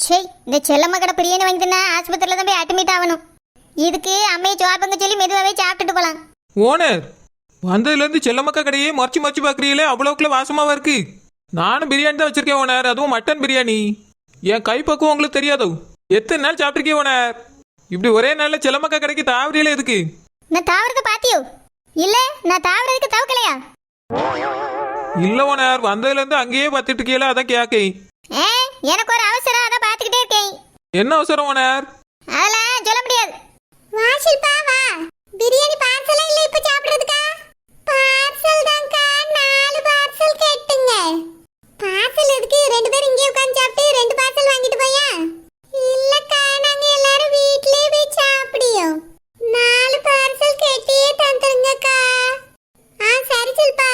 சே, இந்த செல்லம்மா கடை பிரியாணி வாங்கிட்டுனா ஆஸ்பத்திரியில் தான் போய் அட்மிட் ஆகணும். இதுக்கு அம்மையை ஜோப்பங்க சொல்லி மெதுவாகவே சாப்பிட்டுட்டு போகலாம். ஓனர், வந்ததுலேருந்து செல்லமக்கா கடையே மறைச்சி மறைச்சி பார்க்குறீங்களே, அவ்வளோக்குள்ள வாசமாவா இருக்கு. நானும் பிரியாணி தான் வச்சிருக்கேன் ஓனர், அதுவும் மட்டன் பிரியாணி. என் கைப்பக்குவம் உங்களுக்கு தெரியாதோ? எத்தனை நாள் சாப்பிட்ருக்கேன் ஓனர். இப்படி ஒரே நாளில் செல்லமக்கா கடைக்கு தாவரியில எதுக்கு? நான் தாவரத்தை பாத்தியோ? இல்ல, நான் தாவரத்துக்கு தவக்கலையா? இல்லை ஓனர், வந்ததுலேருந்து அங்கேயே பார்த்துட்டு இருக்கீங்களா, அதான் கேட்கேன். எனக்கு ஒரு அவசரம், அதான் பார்த்துக்கிட்டே இருக்கேன். என்ன அவசரம் ஓனர்? அதெல்லாம் சொல்ல முடியாது. வா ஷில்பா வா. பிரியாணி பார்சல் இல்ல இப்ப சாப்பிடுறதுக்கா? பார்சல் தான்க்கா, 4 பார்சல் கேட்டுங்க. பார்சல் எதுக்கு? 2 பேரும் இங்கே உட்கார்ந்து சாப்பிட்டு 2 பார்சல் வாங்கிட்டு போயா? இல்லக்கா, நாங்க எல்லாரும் வீட்லயே போய் சாப்பிடியோம். 4 பார்சல் கேட்டியே தந்துருங்கக்கா. சரி ஷில்பா.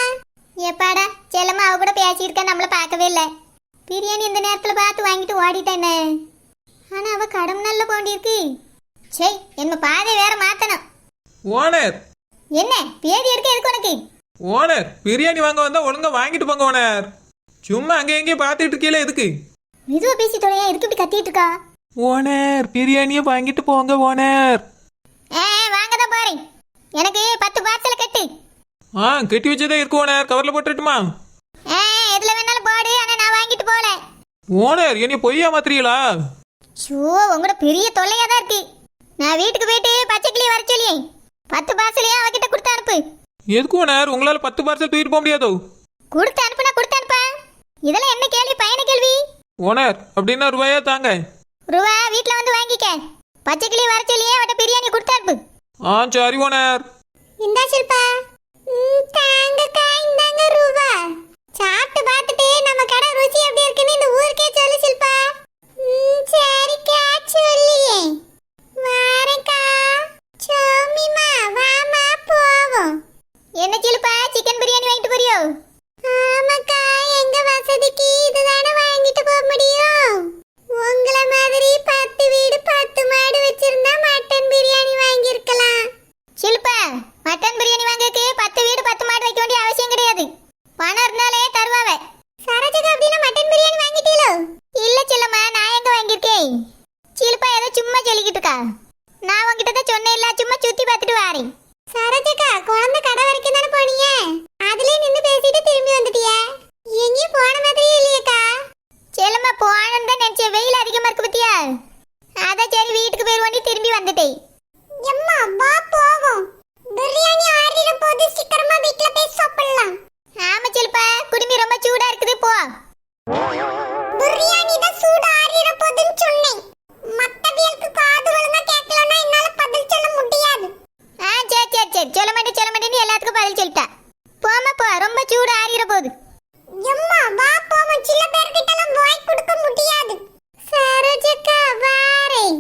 எப்பாடா செல்லம்மா அவ கூட பேசியிருக்கா, நம்மள பார்க்கவே இல்லை. பிரியாணி இந்த நேரத்துல பார்த்து வாங்கிட்டு ஓடிட்டேனே. ஆனா அவ கடம் நல்ல போண்டிருக்கு. சே, என்ன பாதை வேற மாத்தணும். ஓனர், என்ன பேதி எடுக்க எதுக்கு உனக்கு? ஓனர், பிரியாணி வாங்க வந்தா ஒழுங்கா வாங்கிட்டு போங்க ஓனர். சும்மா அங்கே எங்கேயும் பார்த்துட்டு இருக்கீங்களே எதுக்கு? மெதுவா பேசி தொலையா, எதுக்கு இப்படி கத்திட்டு இருக்கா? ஓனர், பிரியாணியை வாங்கிட்டு போங்க ஓனர். வாங்க தான் போறேன். எனக்கு 10 பார்சல் கட்டு. கட்டி வச்சதே இருக்கு ஓனர், கவர்ல போட்டுட்டுமா? எதுல வேணாலும் போடு, ஆனா நான் வாங்கிட்டு போல. ஓனர், என்னைய பொய்யா மாத்திரீங்களா? ஷோ, உங்களோட பெரிய தொல்லையா தான் இருக்கு. நான் வீட்டுக்கு போயிட்டு பச்சை கிளி வர சொல்லி 10 பார்சலையும் அவகிட்ட கொடுத்து அனுப்பு. எதுக்கு ஓனர், உங்களால 10 பார்சல் தூக்கிட்டு போக முடியாதோ? கொடுத்து அனுப்புனா கொடுத்து அனுப்ப. இதெல்லாம் என்ன கேள்வி, பையன கேள்வி? ஓனர், அப்படின்னா ரூபாயா தாங்க. ரூபா வீட்டுல வந்து வாங்கிக்க. பச்சை கிளி வர சொல்லி அவட்ட பிரியாணி கொடுத்து அனுப்பு. சரி ஓனர். இந்தா ஷில்பா. தாங்கக்கா, இந்தாங்க ரூபா. சாப்பிட்டு பார்த்துட்டு நம்ம கடை ருசி எப்படி இருக்குன்னு இந்த ஊருக்கே சொல்லு ஷில்பா. சரிக்கா, சொல்லியே. வாரேக்கா. சோமிமா வாமா போவோம். என்ன ஷில்பா, சிக்கன் பிரியாணி வாங்கிட்டு போறியோ? ஆமாக்கா, எங்க வசதிக்கு இதுதானே வாங்கிட்டு போக முடியும். உங்கள மாதிரி 10 வீடு 10 மாடு வச்சிருந்தா மட்டன் பிரியாணி வாங்கியிருக்கலாம். ஷில்பா, மட்டன் பிரியாணி வாங்கக்கு 10 வீடு 10 மாடு வைக்க வேண்டிய அவசியம் கிடையாது. பணம் இருந்தாலே தருவாவே. சரோஜா, அப்படின்னா மட்டன் பிரியாணி வாங்கிட்டீங்களோ? இல்ல செல்லம்மா, நான் எங்க வாங்கியிருக்கேன். ஷில்பா ஏதோ சும்மா சொல்லிக்கிட்டு இருக்கா. நான் உங்ககிட்ட தான் சொன்னேன் இல்ல, சும்மா சுத்தி பார்த்துட்டு வாரேன். சரோஜா, குழந்தை கடை வரைக்கும் தானே போனீங்க? அதுலயே நின்று பேசிட்டு திரும்பி வந்துட்டியா? எங்கேயும் போன மாதிரியே இல்லையக்கா. செல்லம்மா, போனன்னு தான் நினைச்சேன், வெயில் அதிகமா இருக்கு பத்தியா? அதான் சரி வீட்டுக்கு போயிருவோண்டி திரும்பி வந்துட்டேன். எம்மா வா போவோம். பிரியாணி ஆறிற போது சீக்கிரமா வீட்ல போய் சாப்பிடலாம். ஆமா செல்பா, குடுமி ரொம்ப சூடா இருக்குது, போ. பிரியாணி தான் சூடா ஆறிற போதுன்னு சொன்னேன். மத்தவியலுக்கு காது ஒழுங்கா கேட்கலனா என்னால பதில் சொல்ல முடியாது. சரி சொல்ல மாட்டேன்னு எல்லாத்துக்கும் பதில் சொல்லிட்டா. போமா போ, ரொம்ப சூடா ஆறிற போது. எம்மா வா போவோம், சில பேர்கிட்ட எல்லாம் வாய் கொடுக்க முடியாது. சரோஜக்கா வாரேன்.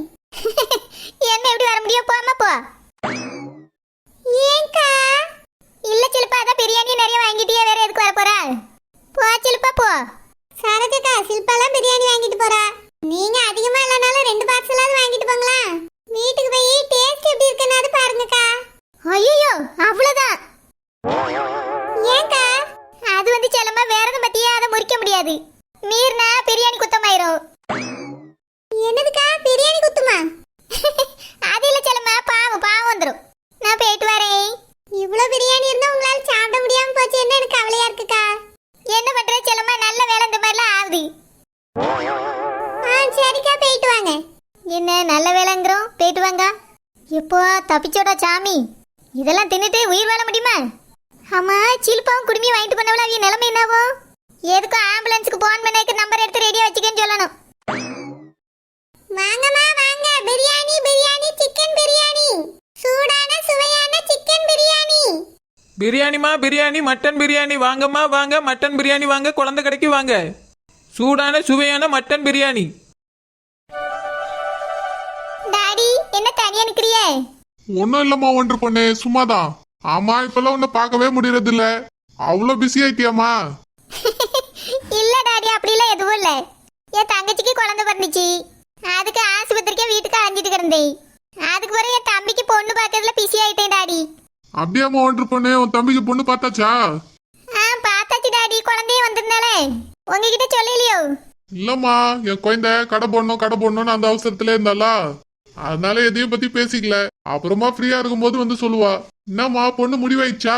என்ன எப்படி வர முடியும், போமா போ. ஏங்கா? இல்ல சிலப்பா, அதான் பிரியாணி நிறைய வாங்கிட்டியே, வேற எதுக்கு வர போறா? போ சிலப்பா போ. சரோஜக்கா, சில்பாலாம் பிரியாணி வாங்கிட்டு போறா. நீங்க அதிகமா இல்லனாலும் 2 பார்சலாவது வாங்கிட்டு போங்களா. வீட்டுக்கு போய் டேஸ்ட் எப்படி இருக்குன்னு பாருங்கக்கா. ஐயோ, அவ்வளவுதான். ஏங்கா? அது வந்து செல்லம்மா வேறதும் பத்தியா, அதை முறிக்க முடியாது. மீறினா பிரியாணி குத்தமாயிரும். என்னதுக்கா பிரியாணி குத்துமா? அது இல்ல செல்லம்மா, பாவம் வந்துரும். நான் போயிட்டு வரேன். இவ்வளவு பிரியாணி இருந்தா உங்களால சாப்பிட முடியாம போச்சு, என்ன எனக்கு கவலையா இருக்குக்கா. என்ன பண்ற செல்லம்மா, நல்ல வேலை இந்த மாதிரிலாம் ஆகுது. சரிக்கா, போயிட்டு வாங்க. என்ன நல்ல வேலைங்கிறோம், போயிட்டு வாங்க. எப்போ தப்பிச்சோடா சாமி, இதெல்லாம் தின்னுட்டு உயிர் வாழ முடியுமா? ஆமா, சில்பாவும் குடுமி வாங்கிட்டு பண்ணவள அவங்க நிலைமை என்னவோ? எதுக்கும் ஆம்புலன்ஸுக்கு போன் பண்ணக்கு நம்பர் எடுத்து ரெடியா வச்சுக்கன்னு சொல்லணும். வாங்கம்மா வாங்க, பிரியாணி சிக்கன் பிரியாணி, சூடான சுவையான சிக்கன் பிரியாணி. பிரியாணிமா பிரியாணி, மட்டன் பிரியாணி வாங்கம்மா வாங்க, மட்டன் பிரியாணி வாங்க, குழந்தை கடைக்கு வாங்க, சூடான சுவையான மட்டன் பிரியாணி. டாடி, என்ன தனியா நிக்கிறியே? ஒன்னும் இல்லம்மா, ஒன்று பொண்ணு சும்மாதான். ஆமா, இப்பெல்லாம் உன்னை பார்க்கவே முடியறது இல்ல, அவ்வளவு பிஸி ஆயிட்டியாமா? இல்ல டாடி, அப்படிலாம் எதுவும் இல்ல. என் தங்கச்சிக்கு குழந்தை பிறந்துச்சு, அதுக்கு ஆஸ்பத்திரிக்கே வீட்டுக்கு அலைஞ்சிட்டு கிடந்தேன். அதுக்கு பிறகு என் தம்பிக்கு பொண்ணு பார்த்ததுல பிஸி ஆயிட்டேன் டாடி. அப்படியாமா ஒன்று பொண்ணு, உன் தம்பிக்கு பொண்ணு பார்த்தாச்சா? பார்த்தாச்சு டாடி, குழந்தைய வந்திருந்தாலே உங்ககிட்ட சொல்லலையோ? இல்லம்மா, என் குழந்தை கடை போடணும்னு அந்த அவசரத்துல இருந்தாளா, அதனால எதையும் பத்தி பேசிக்கல. அப்புறமா ஃப்ரீயா இருக்கும்போது வந்து சொல்லுவா. என்னம்மா, பொண்ணு முடிவாயிடுச்சா?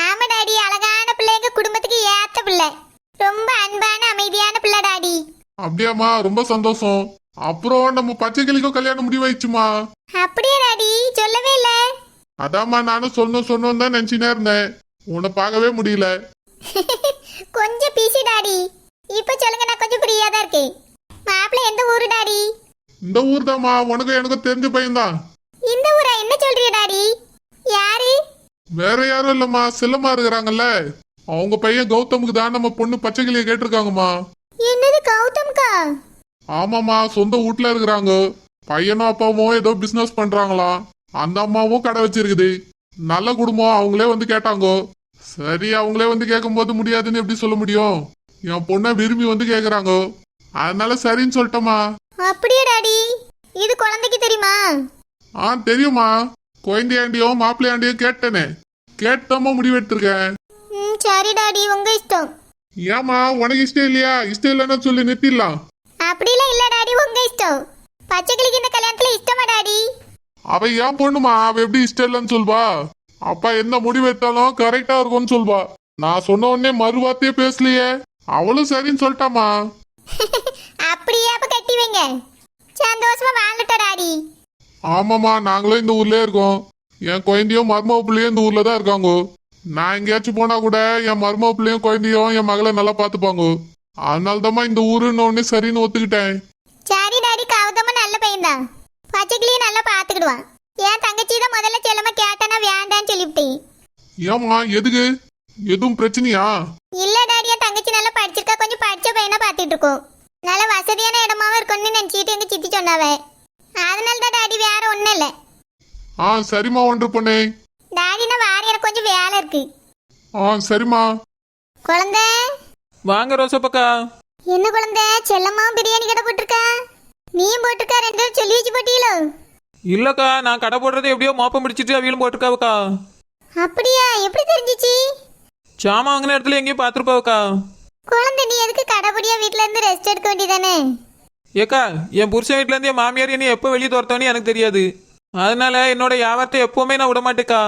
ஆமா டாடி, அழகான பிள்ளை, எங்க குடும்பத்துக்கு ஏத்த பிள்ளை, ரொம்ப அன்பான அமைதியான பிள்ளை டாடி. அப்படியாம்மா, ரொம்ப சந்தோஷம். அப்புறம் நம்ம பச்சை கிளிக்கும் கல்யாணம் முடிவாயிடுச்சுமா. அப்படியே டாடி, சொல்லவே இல்ல. அதாம்மா, நானும் சொன்னோம் தான் நினைச்சுனே இருந்தேன். உன்னை பார்க்கவே முடியல. கொஞ்சம் பிஸி டாடி. இப்ப சொல்லுங்க, நான் கொஞ்சம் ஃப்ரீயா தான் இருக்கேன். மாப்பிள்ளை எந்த ஊரு டாடி? இந்த ஊர் தாம்மா, உனக்கும் எனக்கும் தெரிஞ்ச பையன்தான். இந்த ஊரா? என்ன சொல்றீங்க டாடி? யாரு? வேற யாரும் இல்லம்மா, செல்லம்மா இருக்கிறாங்கல்ல, அவங்க பையன் கௌதமுக்கு தான் நம்ம பொண்ணு பச்சை கிளியை கேட்டிருக்காங்கம்மா. என்னது, கௌதம்கா? ஆமாம்மா, சொந்த வீட்டுல இருக்கிறாங்க. பையனும் அப்பாவும் ஏதோ பிசினஸ் பண்றாங்களாம். அந்த அம்மாவும் கடை வச்சிருக்குது. நல்ல குடும்பம். அவங்களே வந்து கேட்டாங்க. சரி, அவங்களே வந்து கேட்கும் போது முடியாதுன்னு எப்படி சொல்ல முடியும்? என் பொண்ணை விரும்பி வந்து கேக்குறாங்க. அதனால சரின்னு சொல்லிட்டோமா. அப்படியே டாடி, இது குழந்தைக்கு தெரியுமா? தெரியுமா. குழந்தையாண்டியும் மாப்பிள்ளையாண்டியும் கேட்டேனே, கேட்டாம முடிவெடுத்திருக்கேன். சரி டாடி, உங்க இஷ்டம். ஏமா, உனக்கு இஷ்டம் இல்லையா? இஷ்டம் இல்லைன்னா சொல்லி நிறுத்திடலாம். அப்படிலாம் இல்ல டாடி, உங்க இஷ்டம். பச்சைக்கிளிக்கு இந்த கல்யாணத்துல இஷ்டமா டாடி? அவ ஏன் பொண்ணுமா, அவ எப்படி இஷ்டம் இல்லைன்னு சொல்வா? அப்பா என்ன முடிவெடுத்தாலும் கரெக்டா இருக்கும்னு சொல்வா. நான் சொன்ன உடனே மறுவார்த்தையே பேசலையே. அவளும் சரின்னு சொல்லிட்டாமா. அப்படியே அப்ப கட்டி வைங்க, சந்தோஷமா வாழட்டும் டாடி. ஆமாமா, நாங்களும் இந்த ஊர்லயே இருக்கோம். என் குழந்தையும் மருமக பிள்ளையும் இந்த ஊர்ல தான் இருக்காங்க. நான் எங்கேயாச்சும் போனா கூட என் மருமக பிள்ளையும் குழந்தையும் என் மகளை நல்லா பாத்துப்பாங்க. அதனாலதாம்மா இந்த ஊருன்னு உடனே சரின்னு ஒத்துக்கிட்டேன். சரி டாடி, கௌதமும் நல்ல பையன்தான், பச்சைக்கிளியும் நல்லா பாத்துக்கிடுவான். என் தங்கச்சி தான் முதல்ல செல்லமா கேட்டானா வேண்டான்னு சொல்லிவிட்டேன். ஏமா, எதுக்கு? எதுவும் பிரச்சனையா? இல்ல டாடி, என் தங்கச்சி நல்லா படிச்சிருக்கா, கொஞ்சம் படிச்ச பையனா பாத்துட்டு இருக்கோம். நல்ல வசதியான இடமாவும் இருக்கும்னு நினைச்சிட்டு எங்க சித்தி சொன்னாவே. அதனால தான் டாடி, வேற ஒண்ணும் இல்ல. சரிம்மா, ஒன்று பொண்ணே. டாடி, நான் வார, எனக்கு கொஞ்சம் வேலை இருக்கு. சரிம்மா. குழந்தை வாங்க ரோசப்பக்கா. என்ன குழந்தை, செல்லம்மாவும் பிரியாணி கடை போட்டிருக்கா, நீயும் போட்டிருக்கா, ரெண்டு பேரும் சொல்லி வச்சு போட்டீங்களோ? இல்லக்கா, நான் கடை போடுறது எப்படியோ மோப்பம் பிடிச்சிட்டு அவியலும் போட்டுருக்காவுக்கா. அப்படியா? எப்படி தெரிஞ்சிச்சு? சாமா வாங்கின இடத்துல எங்கேயும் பார்த்துருப்பாவுக்கா. குழந்தை, நீ எதுக்கு கடைபடியா வீட்ல இருந்து ரெஸ்ட் எடுக்க வேண்டியதானே? ஏக்கா, என் புருஷன் வீட்டிலேருந்து என் மாமியார் என்னை எப்போ வெளியே துரத்தோன்னு எனக்கு தெரியாது. அதனால என்னோட வியாபாரத்தை எப்போவுமே நான் விட மாட்டேக்கா.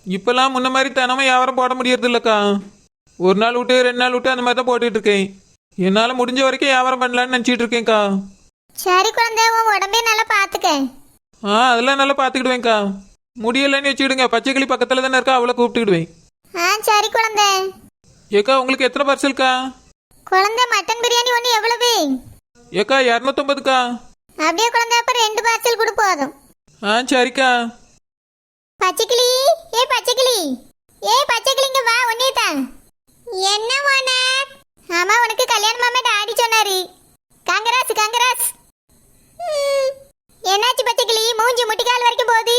இப்போல்லாம் முன்ன மாதிரி தினமும் வியாபாரம் போட முடியறது இல்லைக்கா. ஒரு நாள் விட்டு 2 நாள் விட்டு அந்த மாதிரி தான் போட்டுட்டு இருக்கேன். என்னால் முடிஞ்ச வரைக்கும் வியாபாரம் பண்ணலான்னு நினச்சிட்டு இருக்கேன்க்கா. சரி குழந்தை, உன் உடம்பே நல்லா பாத்துக்க. அதெல்லாம் நல்லா பார்த்துக்கிடுவேன்க்கா. முடியலைன்னு வச்சுக்கிடுங்க, பச்சைக்கிளி பக்கத்தில் தானே இருக்கா, அவளை கூப்பிட்டுக்கிடுவேன். சரி குழந்தை. ஏக்கா, உங்களுக்கு எத்தனை பார்சல்க்கா? குழந்தை, மட்டன் பிரியாணி ஒன்று எவ்வளவு? ஏக்கா, 250க்கா. அப்படியே குழந்தை, அப்ப 2 பார்சல் கொடு போதும். சரிக்கா. பச்சைக்கிளி, பச்சைக்கிளி, பச்சைக்கிளி, இங்க வா, ஒன்னே தான். என்ன ஓனர்? ஆமா, உனக்கு கல்யாணம் மாமா டாடி சொன்னாரு. கங்கராஸ் கங்கராஸ். என்னாச்சு பச்சைக்கிளி, மூஞ்சி முட்டிக்கால் வரைக்கும் போகுது?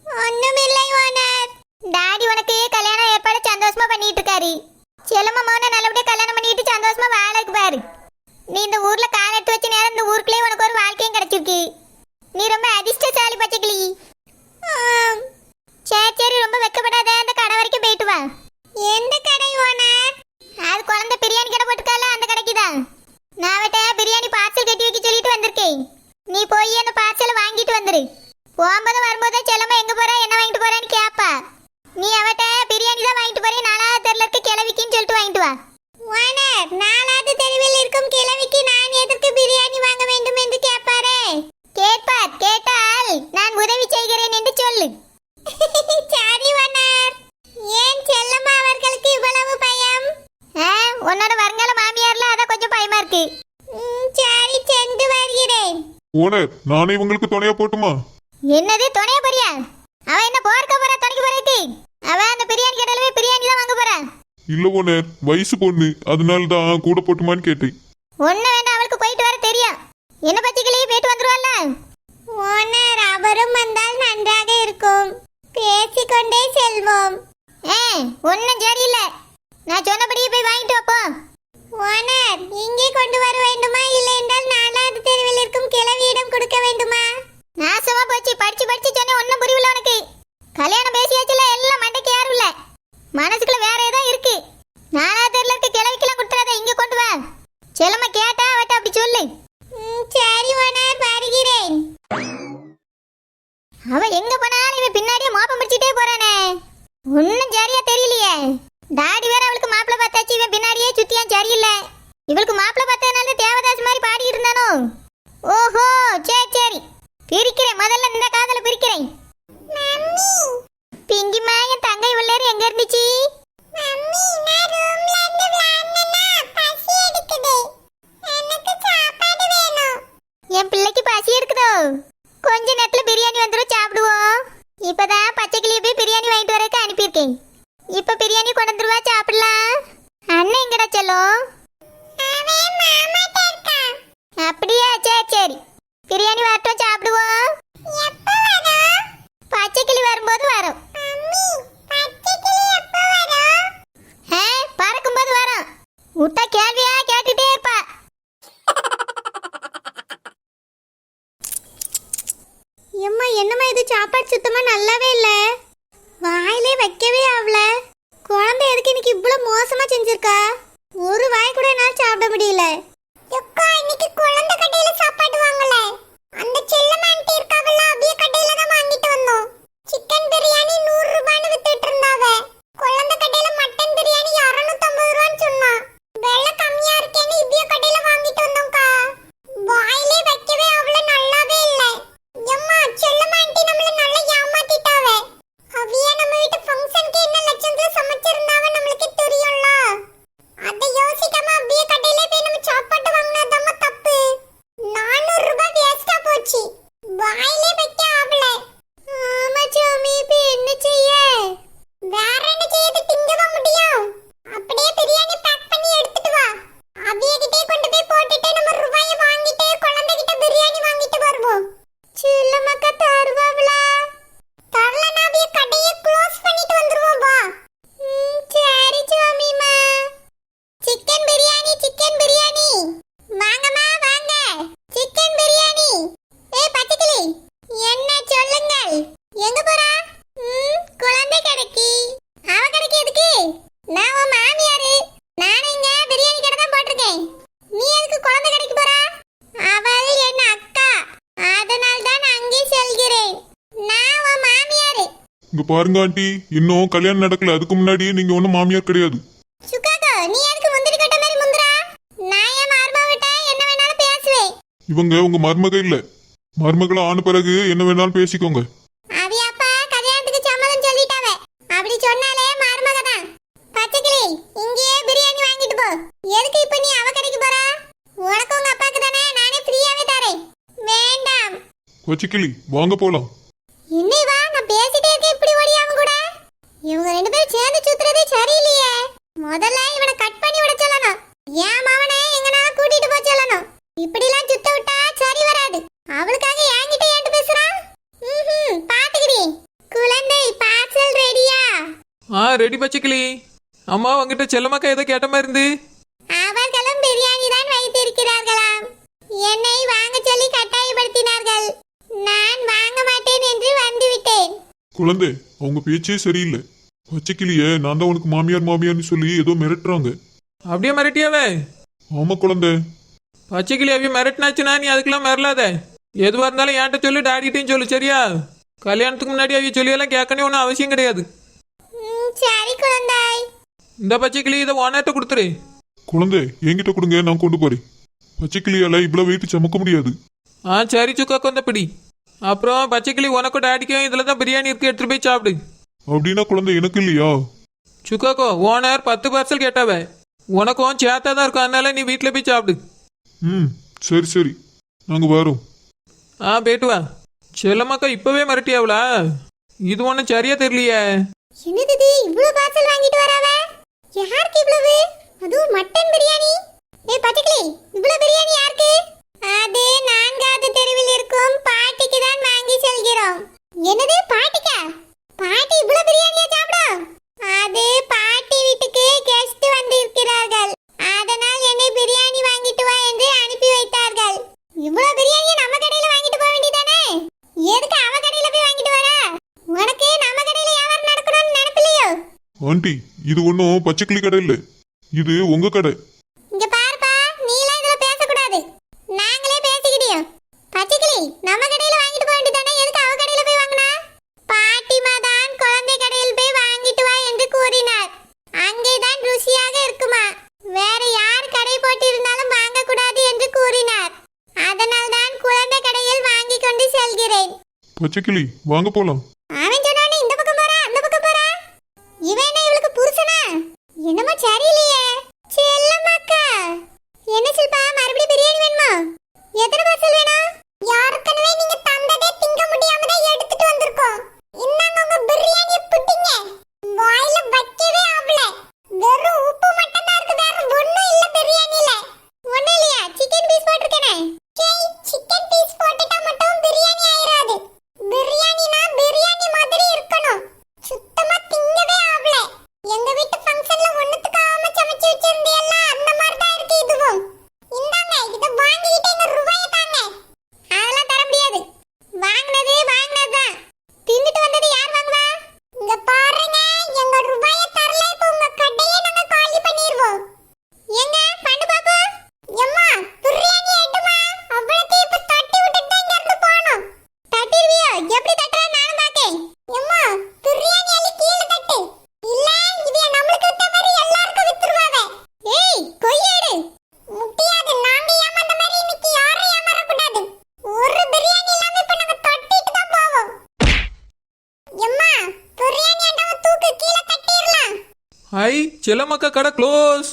ஒண்ணுமில்லை ஓனர். டாடி உனக்கு கல்யாணம் ஏற்பாடு சந்தோஷமா பண்ணிட்டு இருக்காரு. செல்லம்மா மௌன நல்லபடியா கல்யாணம் பண்ணிட்டு சந்தோஷமா வாழக்கு பாரு. நீ இந்த ஊர்ல கால் எடுத்து வச்ச நேரம் இந்த ஊருக்குள்ளே உனக்கு ஒரு வாழ்க்கையும் கிடைச்சிருக்கு. நீ ரொம்ப அதிர்ஷ்டசாலி பச்சைக்கிளி. சரி, ரொம்ப வெக்கப்படாத, அந்த கடை வரைக்கும் போயிட்டு வா. எந்த கடை ஓனர்? அது குழந்தை பிரியாணி கடை போட்டுக்கால, அந்த கடைக்கு தான். நான் அவட்ட பிரியாணி பார்சல் கட்டி வைக்க சொல்லிட்டு வந்திருக்கேன். நீ போய் அந்த பார்சலை வாங்கிட்டு வந்துரு. போகும்போது வரும்போது செல்லம்மா எங்க போற, என்ன வாங்கிட்டு போறேன்னு கேப்பா. நீ அவட்ட பிரியாணி தான் வாங்கிட்டு போறேன், 4வது தெருல இருக்க கிழவிக்குன்னு சொல்லிட்டு வாங்கிட்டு வா. ஓனர், 4வது தெருவில் இருக்கும் கிழவிக்கு நான் எதற்கு பிரியாணி வாங்க வேண்டும் என்று கேட்பாரே? கேட்பார், கேட்டால் நான் உதவி செய்கிறேன் என்று சொல்லு. சரி ஓனர். ஏன் செல்லம்மா அவர்களுக்கு இவ்வளவு பயம்? உன்னோட வருங்கால மாமியார்ல அத கொஞ்சம் பயமா இருக்கு. சரி, சென்று வருகிறேன். ஓனர், நானே உங்களுக்கு துணையா போட்டுமா? என்னது துணைய போறியா? அவ என்ன போர்க்க போறா, துணைக்கு போறதுக்கு? அவ அந்த பிரியாணி கடையில போய் பிரியாணி தான் வாங்க போறா. இல்ல ஓனர், வயசு பொண்ணு, அதனால தான் கூட போட்டுமான்னு கேட்டேன். ஒண்ணு வேண்டாம், அவளுக்கு போயிட்டு வர தெரியும். என்ன பச்சைக்கிளி, போயிட்டு வந்துருவாள்ல? ஓனர், அவரும் வந்தால் நன்றாக இருக்கும். பேசிக்கொண்டே செல்வோம். ஒன்னும் சரியில்லை. நான் சொன்னபடியே போய் வாங்கிட்டு வாப்போ. ஓனர், இங்கே கொண்டு வர வேண்டுமா, இல்லை என்றால் 4வது தெருவில் இருக்கும் கிழவியிடம் கொடுக்க வேண்டுமா? நாசமா போச்சு, படிச்சு படிச்சு சொன்ன ஒன்னும் புரியல உனக்கு. கல்யாணம் பேசியாச்சுல, எல்லாம் மண்டைக்கு யாரும் இல்ல, மனசுக்குள்ள வேற ஏதோ இருக்கு. 4வது தெருவில் இருக்க கிழவிக்கெல்லாம் கொடுத்துறாத, இங்க கொண்டு வா. செல்லம்மா கேட்டா அவட்ட அப்படி சொல்லு. சரி ஓனர், வருகிறேன். அவ எங்க போனாலும் இவன் பின்னாடியே மோப்பம் பிடிச்சிட்டே போறானே. ஒன்னும் சரியா தெரியலையே. டாடி வேற அவளுக்கு மாப்பிள்ளை பார்த்தாச்சு, இவன் பின்னாடியே சுத்தியான் சரியில்லை. இவளுக்கு மாப்பிள்ளை பார்த்ததுனால தேவதாஸ் மாதிரி பாடிக்கிட்டு இருந்தானோ. ஓஹோ, சரி சரி, பிரிக்கிறேன். முதல்ல இந்த காதல பிரிக்கிறேன். பிங்கிமா, என் தங்கை இவ்வளவு நேரம் எங்க இருந்துச்சு? என் பிள்ளைக்கு பசி எடுக்குதோ? கொஞ்ச நேரத்துல பிரியாணி வந்துடும், சாப்பிடுவோம். இப்பதான் பச்சை கிளிய போய் பிரியாணி வாங்கிட்டு வரக்கு அனுப்பியிருக்கேன். இப்ப பிரியாணி கொண்டு வந்துருவா, சாப்பிடலாம். அண்ணன் எங்கடா செல்லும்? அப்படியா, சரி சரி, பிரியாணி வரட்டும், சாப்பிடுவோம். பச்சை கிளி வரும்போது வரும். பறக்கும்போது வரும். விட்டா கேள்வியா கேட்டுட்டே இருப்பா. எம்மா, என்னம்மா இது? சாப்பாடு சுத்தமா நல்லாவே இல்ல. வாயிலே வைக்கவே ஆகல. குழந்தை எதுக்கு இன்னைக்கு இவ்வளவு மோசமா செஞ்சிருக்கா? ஒரு வாய் கூட என்னால சாப்பிட முடியல. இன்னைக்கு குழந்தை கடையில சாப்பாடு வாங்கல. அந்த செல்லம் ஆண்டி இருக்காவல்ல, அவிய கடையில தான் வாங்கிட்டு வந்தோம். சிக்கன் பிரியாணி 100 ரூபாய்னு வித்துட்டு இருந்தாவ. குழந்தை கடையில மட்டன் பிரியாணி 250 ரூபான்னு சொன்னா. விலை கம்மியா இருக்கேன்னு இவிய கடையில வாங்கிட்டு வந்தோம்க்கா. வாயிலே வைக்கவே அவ்வளவு நல்லாவே இல்ல. எம்மா, செல்லம் ஆண்டி நம்மள நல்லா ஏமாத்திட்டாவ. அவிய நம்ம வீட்டு ஃபங்க்ஷனுக்கு என்ன லட்சத்துல சமைச்சிருந்தாவ நம்மளுக்கு தெரியும்ல. அதை யோசிக்காம அவிய கடையில போய் நம்ம சாப்பாடு வாங்கினதாம தப்பு. 400 ரூபாய் வேஸ்டா போச்சு. வாயிலே வைக்க ஆவல. ஆமா சாமி, இப்ப என்ன செய்ய? வேற என்ன செய்து திங்கவா முடியும்? அப்படியே பிரியாணி பேக் பண்ணி எடுத்துட்டு வா. அவிய கிட்டே கொண்டு போய் போட்டுட்டு நம்ம ரூபாயை வாங்கிட்டு குழந்தை கிட்ட பிரியாணி வாங்கிட்டு வருவோம். சில்லமக்கா தருவாங்களா? தரலனா அவிய கடையை க்ளோஸ் பண்ணிட்டு வந்துருவோம். வா. சரி சாமிமா. Chicken biryani, chicken biryani. வாங்கம்மா வாங்க, சிக்கன் பிரியாணி. ஏய் பச்சைக்கிளி, என்ன சொல்லுங்கள்? எங்க போறா? குழந்தை கடைக்கு. அவ கடைக்கு எதுக்கு? நான் உன் மாமியாரு. நானும் இங்க பிரியாணி கடை தான் போட்டிருக்கேன். நீ எதுக்கு குழந்தை கடைக்கு போறா? அவள் என் அக்கா, அதனால தான் நான் அங்கே செல்கிறேன். நான் உன் மாமியாரு. இங்க பாருங்க ஆண்டி, இன்னும் கல்யாணம் நடக்கல. அதுக்கு முன்னாடியே நீங்க ஒன்னும் மாமியார் கிடையாது. சுக்காக்கோ, நீ எதுக்கு முந்திரி கட்ட மாதிரி முந்துறா? நான் என் மருமகிட்ட என்ன வேணாலும் பேசுவேன். இவங்க உங்க மருமக இல்ல. மருமகளை ஆன பிறகு என்ன வேணாலும் பேசிக்கோங்க. அவிய அப்பா கல்யாணத்துக்கு சம்மதம் சொல்லிட்டாவ. அப்படி சொன்னாலே மருமக தான். பச்சைக்கிளி, இங்கேயே பிரியாணி வாங்கிட்டு போ. எதுக்கு இப்ப நீ அவ கடைக்கு போறா? உனக்கு உங்க அப்பாக்கு தானே நானே ஃப்ரீயாவே தரேன். வேண்டாம். கொச்சிக்கிளி, வாங்க போலாம். இன்னி வா, நான் பேசிட்டே இருக்கேன், இப்படி ஓடி அவன் கூட. இவங்க 2 பேரும் சேர்ந்து சுத்துறதே சரியில்லையே. முதல்ல இவனை கட் பண்ணி விட சொல்லணும். ஏன் மவனே எங்கனால கூட்டிட்டு போக சொல்லணும். இப்படிலாம் சுத்த விட்டா சரி வராது. அவளுக்காக என்கிட்ட ஏன்ட்டு பேசுறான்? பாத்துக்கிறீ. குழந்தை பார்சல் ரெடியா? ரெடி பச்சைக்கிளி. அம்மா உங்ககிட்ட செல்லமாக்கா ஏதோ கேட்ட மாதிரி இருந்து. அவர்களும் பிரியாணி தான் வைத்திருக்கிறார்களாம். என்னை வாங்க சொல்லி கட்டாயப்படுத்தினார்கள். நான் வாங்க மாட்டேன் என்று வந்துவிட்டேன். குழந்தை, அவங்க பேச்சே சரியில்லை. பச்சைக்கிளிய நான் தான் உனக்கு மாமியார் மாமியார்னு சொல்லி ஏதோ மிரட்டுறாங்க. அப்படியே மிரட்டியாவே? ஆமா குழந்தை. பச்சைக்கிளி அவைய மிரட்டினாச்சுன்னா நீ அதுக்கெல்லாம் மிரளாத. எதுவாக இருந்தாலும் என்கிட்ட சொல்லு, டாடிட்டையும் சொல்லு, சரியா? கல்யாணத்துக்கு முன்னாடி அவைய சொல்லியெல்லாம் கேட்கணும் ஒன்றும் அவசியம் கிடையாது. சரி குழந்தாய். இந்த பச்சைக்கிளி இதை ஓனர்கிட்ட கொடுத்துரு. குழந்தை, என்கிட்ட கொடுங்க, நான் கொண்டு போறேன். பச்சைக்கிளியால இவ்வளவு வெயிட் சுமக்க முடியாது. சரி சுக்காக்கு வந்த பிடி. அப்புறம் பச்சைக்கிளி உனக்கும் டாடிக்கும் இதில் தான் பிரியாணி இருக்கு, எடுத்துட்டு போய் சாப்பிடு. அப்படின்னா குழந்தை எனக்கு இல்லையா? சுக்காக்கோ, ஓனர் 10 பார்சல் கேட்டாவே. உனக்கும் சேத்தா தான் இருக்கும், அதனால நீ வீட்டில் போய் சாப்பிடு. சரி சரி, நாங்க வரோம். போயிட்டு வா. செல்லம்மாக்கா இப்பவே மிரட்டியாவளா? இது ஒன்றும் சரியா தெரியலையே. என்னது இவ்வளவு பார்சல் வாங்கிட்டு வராவ? யாருக்கு இவ்வளவு? அதுவும் மட்டன் பிரியாணி. ஏய் பச்சைக்கிளி, இவ்வளவு பிரியாணி யாருக்கு? அது 4வது தெருவில் இருக்கும் பாட்டிக்கு தான் வாங்கி செல்கிறோம். என்னது பாட்டிக்கா? பாட்டி இவ்வளவு பிரியாணியா சாப்பிடும்? அது பாட்டி வீட்டுக்கு கெஸ்ட் வந்திருக்கிறார்கள். அதனால் என்னை பிரியாணி வாங்கிட்டு வா என்று அனுப்பி வைத்தார்கள். இவ்வளவு பிரியாணியை நம்ம கடையில வாங்கிட்டு போக வேண்டியதானே? எதுக்கு அவ கடையில போய் வாங்கிட்டு வர? உனக்கு நம்ம கடையில வியாபாரம் நடக்கணும்னு நினைப்பில்லையோ? ஆண்டி, இது ஒன்றும் பச்சைக்கிளி கடை இல்லை, இது உங்க கடை. இங்க பாருப்பா, நீலாம் பச்சைக்கிளி வாங்க போலாம். அவன் சொன்னானே இந்த பக்கம் போறா அந்த பக்கம் போறா. இவன் என்ன இவளுக்கு புருஷனா? என்னமோ சரியில்லையே. செல்லம்மாக்கா என்ன சில்பா மறுபடியும் பிரியாணி வேணுமா? எத்தனை பார்சல் வேணும்? யாருக்கனவே நீங்க தந்ததே திங்க முடியாம தான் எடுத்துட்டு வந்திருக்கோம். இன்னாங்க உங்க பிரியாணியை பிடிங்க. வாயில வைக்கவே ஆவல. வெறும் உப்பு மட்டும் தான் இருக்கு, வேற ஒண்ணும் இல்ல பிரியாணில. ஒண்ணும் இல்லையா? சிக்கன் பீஸ் போட்டிருக்கேனே. சிக்கன் பீஸ் போட்டுட்டா மட்டும் பிரியாணி ஆயிராது. பிரியாணினா பிரியாணி மாதிரி இருக்கணும். சுத்தமா திங்கவே ஆவல. எங்க வீட்டு ஃபங்க்ஷன்ல ஒண்ணுத்துக்காம சமைச்சு வச்சிருந்தீல்ல, அந்த மாதிரி தான் இருக்கு இதுவும். இந்தாங்க இத வாங்கிட்டு எங்க ரூபாயை தாங்க. அதெல்லாம் தர முடியாது. வாங்குனதுதான். தின்னுட்டு வந்தது யார் வாங்குவா? இங்க பாருங்க, எங்க ரூபாயை தரல இப்ப உங்க கடையை நாங்க காலி பண்ணிடுவோம். எங்க பண்ணு பாப்பா. எம்மா பிரியாணி எடுமா. அவ்வளவு இப்ப தட்டி விட்டுட்டு இங்க இருந்து போணும். தட்டிடுவியோ? எப்படி தட்டற நானும் பாக்கேன். எம்மா பிரியாணி அள்ளி கீழ தட்டு. இல்ல இது நம்மளுக்கு வித்த மாதிரி எல்லாருக்கும் வித்துருவாங்க. ஏய் கொய்யாடு. முட்டியாது. நாங்க ஏமாந்த மாதிரி இன்னைக்கு யாரும் ஏமாற கூடாது. ஒரு பிரியாணி இல்லாம இப்ப நாங்க தட்டிட்டு தான் போவோம். எம்மா பிரியாணி அண்டாவை தூக்கு கீழ தட்டிரலாம். ஐ செல்லமக்கா கடை க்ளோஸ்.